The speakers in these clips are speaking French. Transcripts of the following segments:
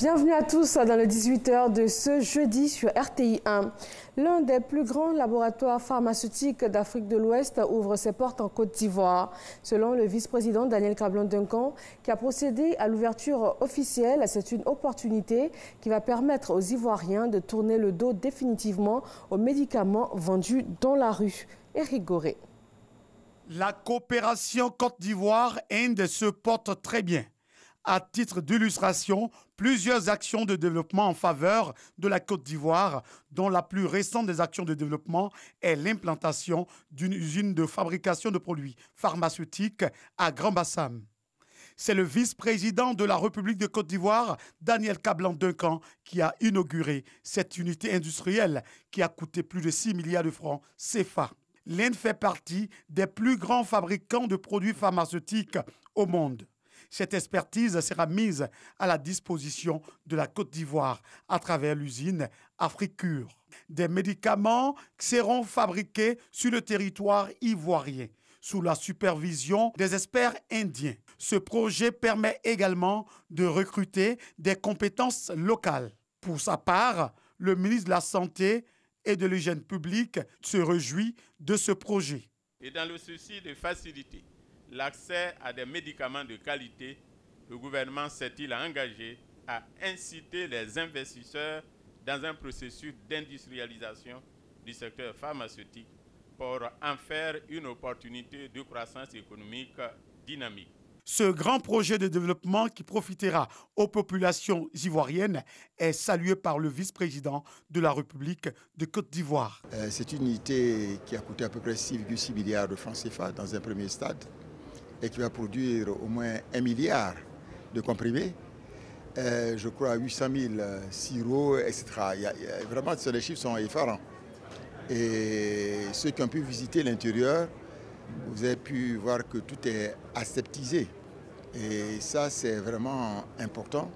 Bienvenue à tous dans le 18h de ce jeudi sur RTI 1. L'un des plus grands laboratoires pharmaceutiques d'Afrique de l'Ouest ouvre ses portes en Côte d'Ivoire. Selon le vice-président Daniel Cablon-Duncan, qui a procédé à l'ouverture officielle, c'est une opportunité qui va permettre aux Ivoiriens de tourner le dos définitivement aux médicaments vendus dans la rue. Éric Goré. La coopération Côte d'Ivoire-Inde se porte très bien. À titre d'illustration, plusieurs actions de développement en faveur de la Côte d'Ivoire, dont la plus récente des actions de développement est l'implantation d'une usine de fabrication de produits pharmaceutiques à Grand-Bassam. C'est le vice-président de la République de Côte d'Ivoire, Daniel Cablon-Duncan, qui a inauguré cette unité industrielle qui a coûté plus de 6 milliards de francs CFA. L'Inde fait partie des plus grands fabricants de produits pharmaceutiques au monde. Cette expertise sera mise à la disposition de la Côte d'Ivoire à travers l'usine Africure. Des médicaments seront fabriqués sur le territoire ivoirien sous la supervision des experts indiens. Ce projet permet également de recruter des compétences locales. Pour sa part, le ministre de la Santé et de l'Hygiène publique se réjouit de ce projet. Et dans le souci de faciliter l'accès à des médicaments de qualité, le gouvernement s'est-il engagé à inciter les investisseurs dans un processus d'industrialisation du secteur pharmaceutique pour en faire une opportunité de croissance économique dynamique. Ce grand projet de développement qui profitera aux populations ivoiriennes est salué par le vice-président de la République de Côte d'Ivoire. C'est une unité qui a coûté à peu près 6,6 milliards de francs CFA dans un premier stade et qui va produire au moins 1 milliard de comprimés. Je crois 800 000 sirops, etc. Vraiment, les chiffres sont effarants. Et ceux qui ont pu visiter l'intérieur, vous avez pu voir que tout est aseptisé. Et ça, c'est vraiment important.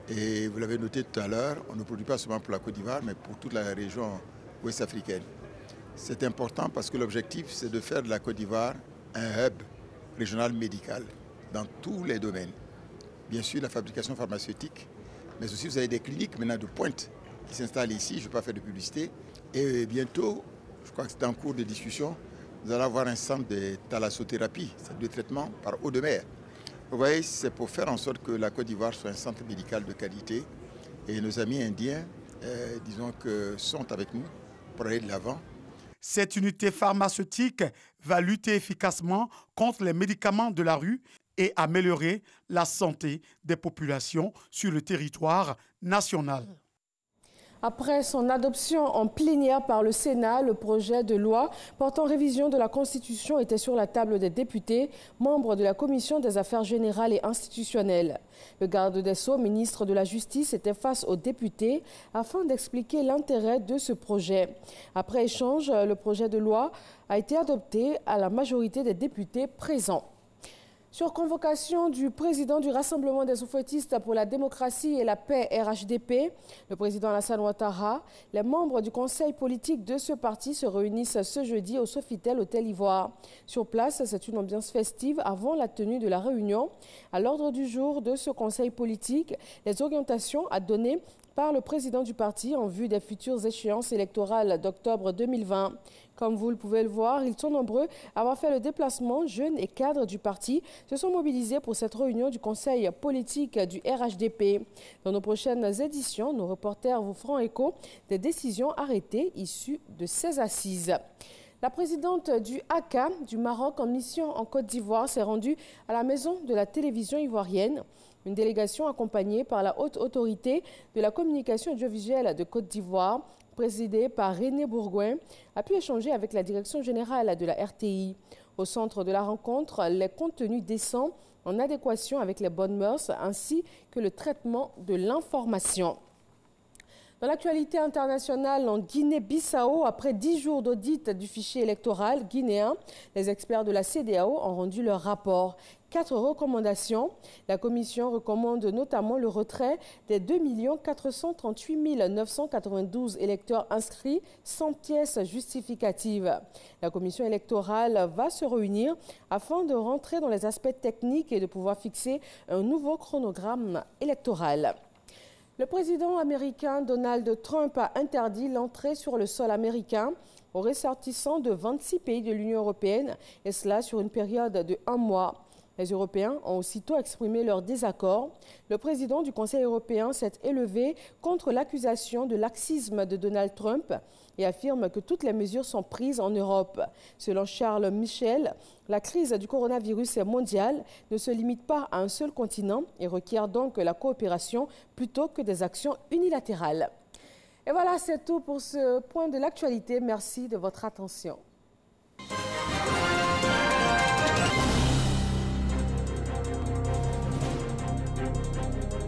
Et vous l'avez noté tout à l'heure, on ne produit pas seulement pour la Côte d'Ivoire, mais pour toute la région ouest-africaine. C'est important parce que l'objectif, c'est de faire de la Côte d'Ivoire un hub régional médical dans tous les domaines. Bien sûr, la fabrication pharmaceutique, mais aussi vous avez des cliniques maintenant de pointe qui s'installent ici. Je ne vais pas faire de publicité. Et bientôt, je crois que c'est en cours de discussion, nous allons avoir un centre de thalassothérapie, c'est de traitement par eau de mer. Vous voyez, c'est pour faire en sorte que la Côte d'Ivoire soit un centre médical de qualité. Et nos amis indiens, disons que sont avec nous pour aller de l'avant. Cette unité pharmaceutique va lutter efficacement contre les médicaments de la rue et améliorer la santé des populations sur le territoire national. Après son adoption en plénière par le Sénat, le projet de loi portant révision de la Constitution était sur la table des députés, membres de la Commission des Affaires générales et institutionnelles. Le garde des Sceaux, ministre de la Justice, était face aux députés afin d'expliquer l'intérêt de ce projet. Après échange, le projet de loi a été adopté à la majorité des députés présents. Sur convocation du président du Rassemblement des Soufouettistes pour la démocratie et la paix RHDP, le président Alassane Ouattara, les membres du conseil politique de ce parti se réunissent ce jeudi au Sofitel Hôtel Ivoire. Sur place, c'est une ambiance festive avant la tenue de la réunion. À l'ordre du jour de ce conseil politique, les orientations à donner par le président du parti en vue des futures échéances électorales d'octobre 2020. Comme vous le pouvez le voir, ils sont nombreux à avoir fait le déplacement. Jeunes et cadres du parti se sont mobilisés pour cette réunion du conseil politique du RHDP. Dans nos prochaines éditions, nos reporters vous feront écho des décisions arrêtées issues de ces assises. La présidente du ACA du Maroc en mission en Côte d'Ivoire s'est rendue à la maison de la télévision ivoirienne. Une délégation accompagnée par la haute autorité de la communication audiovisuelle de Côte d'Ivoire, présidée par René Bourgoin, a pu échanger avec la direction générale de la RTI. Au centre de la rencontre, les contenus décents en adéquation avec les bonnes mœurs ainsi que le traitement de l'information. Dans l'actualité internationale, en Guinée-Bissau, après 10 jours d'audit du fichier électoral guinéen, les experts de la CEDEAO ont rendu leur rapport. 4 recommandations. La Commission recommande notamment le retrait des 2 438 992 électeurs inscrits sans pièce justificative. La Commission électorale va se réunir afin de rentrer dans les aspects techniques et de pouvoir fixer un nouveau chronogramme électoral. Le président américain Donald Trump a interdit l'entrée sur le sol américain aux ressortissants de 26 pays de l'Union européenne, et cela sur une période de 1 mois. Les Européens ont aussitôt exprimé leur désaccord. Le président du Conseil européen s'est élevé contre l'accusation de laxisme de Donald Trump et affirme que toutes les mesures sont prises en Europe. Selon Charles Michel, la crise du coronavirus mondiale ne se limite pas à un seul continent et requiert donc la coopération plutôt que des actions unilatérales. Et voilà, c'est tout pour ce point de l'actualité. Merci de votre attention.